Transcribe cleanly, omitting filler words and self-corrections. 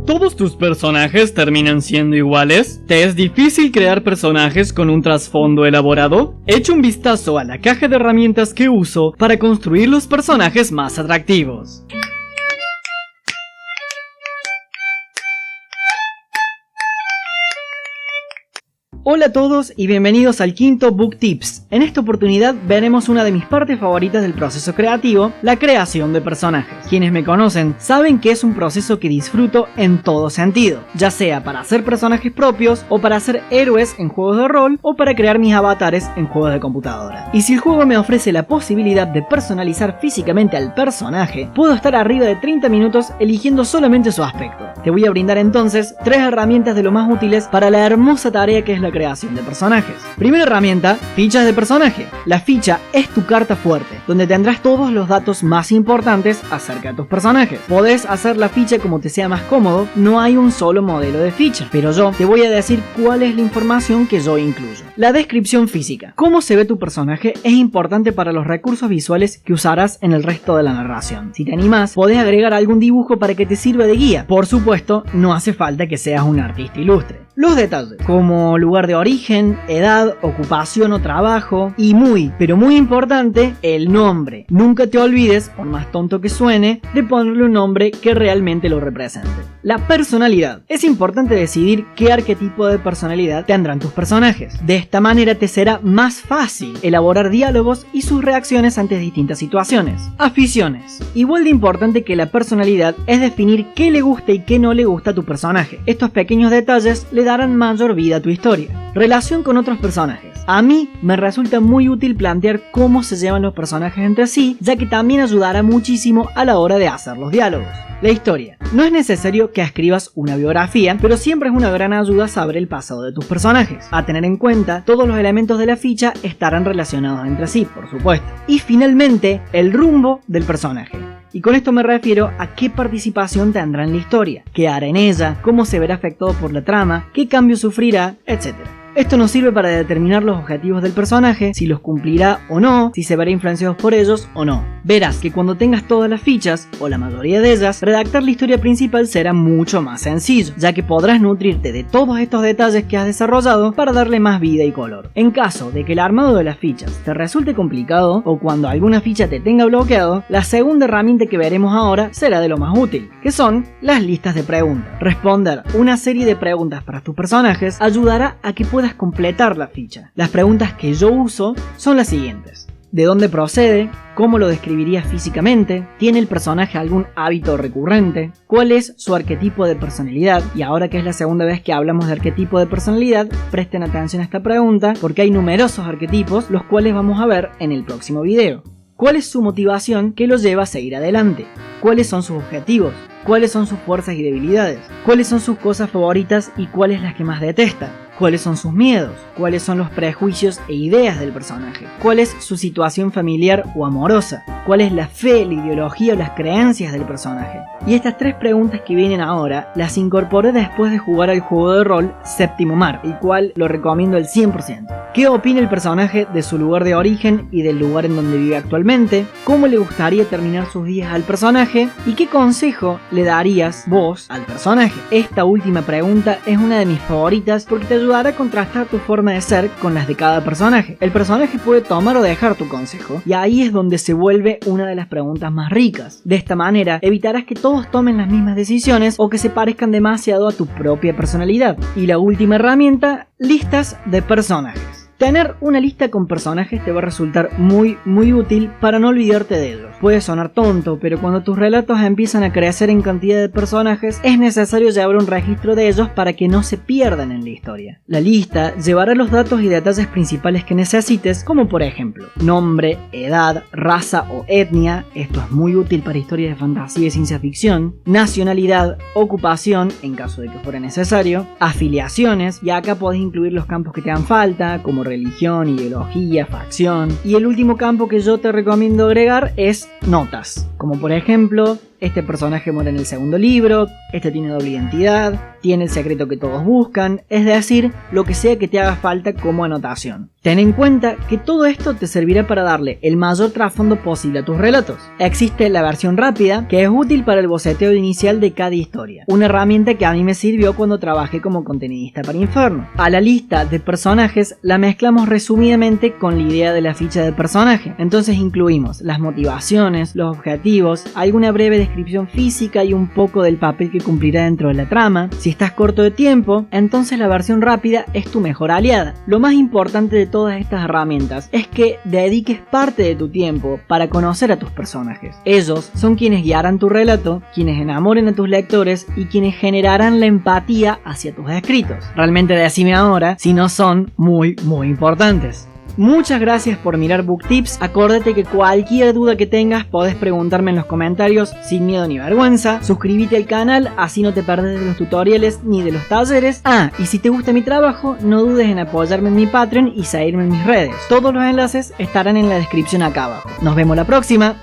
¿Todos tus personajes terminan siendo iguales? ¿Te es difícil crear personajes con un trasfondo elaborado? Echa un vistazo a la caja de herramientas que uso para construir los personajes más atractivos. Hola a todos y bienvenidos al quinto Book Tips. En esta oportunidad veremos una de mis partes favoritas del proceso creativo, la creación de personajes. Quienes me conocen saben que es un proceso que disfruto en todo sentido, ya sea para hacer personajes propios o para hacer héroes en juegos de rol o para crear mis avatares en juegos de computadora. Y si el juego me ofrece la posibilidad de personalizar físicamente al personaje, puedo estar arriba de 30 minutos eligiendo solamente su aspecto. Te voy a brindar entonces 3 herramientas de lo más útiles para la hermosa tarea que es la creación de personajes. Primera herramienta, fichas de personaje. La ficha es tu carta fuerte, donde tendrás todos los datos más importantes acerca de tus personajes. Podés hacer la ficha como te sea más cómodo, no hay un solo modelo de ficha, pero yo te voy a decir cuál es la información que yo incluyo. La descripción física. Cómo se ve tu personaje es importante para los recursos visuales que usarás en el resto de la narración. Si te animás, podés agregar algún dibujo para que te sirva de guía. Por supuesto, no hace falta que seas un artista ilustre. Los detalles, como lugar de origen, edad, ocupación o trabajo y muy, pero muy importante, el nombre. Nunca te olvides, por más tonto que suene, de ponerle un nombre que realmente lo represente. La personalidad. Es importante decidir qué arquetipo de personalidad tendrán tus personajes. De esta manera te será más fácil elaborar diálogos y sus reacciones ante distintas situaciones. Aficiones. Igual de importante que la personalidad es definir qué le gusta y qué no le gusta a tu personaje. Estos pequeños detalles le darán mayor vida a tu historia. Relación con otros personajes. A mí me resulta muy útil plantear cómo se llevan los personajes entre sí, ya que también ayudará muchísimo a la hora de hacer los diálogos. La historia. No es necesario que escribas una biografía, pero siempre es una gran ayuda saber el pasado de tus personajes. A tener en cuenta, todos los elementos de la ficha estarán relacionados entre sí, por supuesto. Y finalmente, el rumbo del personaje. Y con esto me refiero a qué participación tendrá en la historia, qué hará en ella, cómo se verá afectado por la trama, qué cambios sufrirá, etc. Esto nos sirve para determinar los objetivos del personaje, si los cumplirá o no, si se verá influenciado por ellos o no. Verás que cuando tengas todas las fichas, o la mayoría de ellas, redactar la historia principal será mucho más sencillo, ya que podrás nutrirte de todos estos detalles que has desarrollado para darle más vida y color. En caso de que el armado de las fichas te resulte complicado, o cuando alguna ficha te tenga bloqueado, la segunda herramienta que veremos ahora será de lo más útil, que son las listas de preguntas. Responder una serie de preguntas para tus personajes ayudará a que puedas completar la ficha. Las preguntas que yo uso son las siguientes: ¿de dónde procede? ¿Cómo lo describiría físicamente? ¿Tiene el personaje algún hábito recurrente? ¿Cuál es su arquetipo de personalidad? Y ahora que es la segunda vez que hablamos de arquetipo de personalidad, presten atención a esta pregunta porque hay numerosos arquetipos los cuales vamos a ver en el próximo video. ¿Cuál es su motivación que lo lleva a seguir adelante? ¿Cuáles son sus objetivos? ¿Cuáles son sus fuerzas y debilidades? ¿Cuáles son sus cosas favoritas y cuáles las que más detesta? ¿Cuáles son sus miedos? ¿Cuáles son los prejuicios e ideas del personaje? ¿Cuál es su situación familiar o amorosa? ¿Cuál es la fe, la ideología o las creencias del personaje? Y estas 3 preguntas que vienen ahora las incorporé después de jugar al juego de rol Séptimo Mar, el cual lo recomiendo al 100%. ¿Qué opina el personaje de su lugar de origen y del lugar en donde vive actualmente? ¿Cómo le gustaría terminar sus días al personaje? ¿Y qué consejo le darías vos al personaje? Esta última pregunta es una de mis favoritas porque te ayudará a contrastar tu forma de ser con las de cada personaje. El personaje puede tomar o dejar tu consejo, y ahí es donde se vuelve una de las preguntas más ricas. De esta manera evitarás que todos tomen las mismas decisiones o que se parezcan demasiado a tu propia personalidad. Y la última herramienta, listas de personajes. Tener una lista con personajes te va a resultar muy útil para no olvidarte de ellos. Puede sonar tonto, pero cuando tus relatos empiezan a crecer en cantidad de personajes, es necesario llevar un registro de ellos para que no se pierdan en la historia. La lista llevará los datos y detalles principales que necesites, como por ejemplo, nombre, edad, raza o etnia, esto es muy útil para historias de fantasía y ciencia ficción, nacionalidad, ocupación, en caso de que fuera necesario, afiliaciones, y acá podés incluir los campos que te dan falta, como religión, ideología, facción. Y el último campo que yo te recomiendo agregar es notas, como por ejemplo este personaje muere en el segundo libro, este tiene doble identidad, tiene el secreto que todos buscan, es decir, lo que sea que te haga falta como anotación. Ten en cuenta que todo esto te servirá para darle el mayor trasfondo posible a tus relatos. Existe la versión rápida, que es útil para el boceteo inicial de cada historia, una herramienta que a mí me sirvió cuando trabajé como contenidista para Inferno. A la lista de personajes la mezclamos resumidamente con la idea de la ficha de personaje, entonces incluimos las motivaciones, los objetivos, alguna breve descripción física y un poco del papel que cumplirá dentro de la trama. Si estás corto de tiempo, entonces la versión rápida es tu mejor aliada. Lo más importante de todas estas herramientas es que dediques parte de tu tiempo para conocer a tus personajes. Ellos son quienes guiarán tu relato, quienes enamoren a tus lectores y quienes generarán la empatía hacia tus escritos. Realmente decime ahora si no son muy importantes. Muchas gracias por mirar BookTips. Acuérdate que cualquier duda que tengas podés preguntarme en los comentarios sin miedo ni vergüenza. Suscríbete al canal, así no te perdés de los tutoriales ni de los talleres. Y si te gusta mi trabajo, no dudes en apoyarme en mi Patreon y seguirme en mis redes. Todos los enlaces estarán en la descripción acá abajo. Nos vemos la próxima.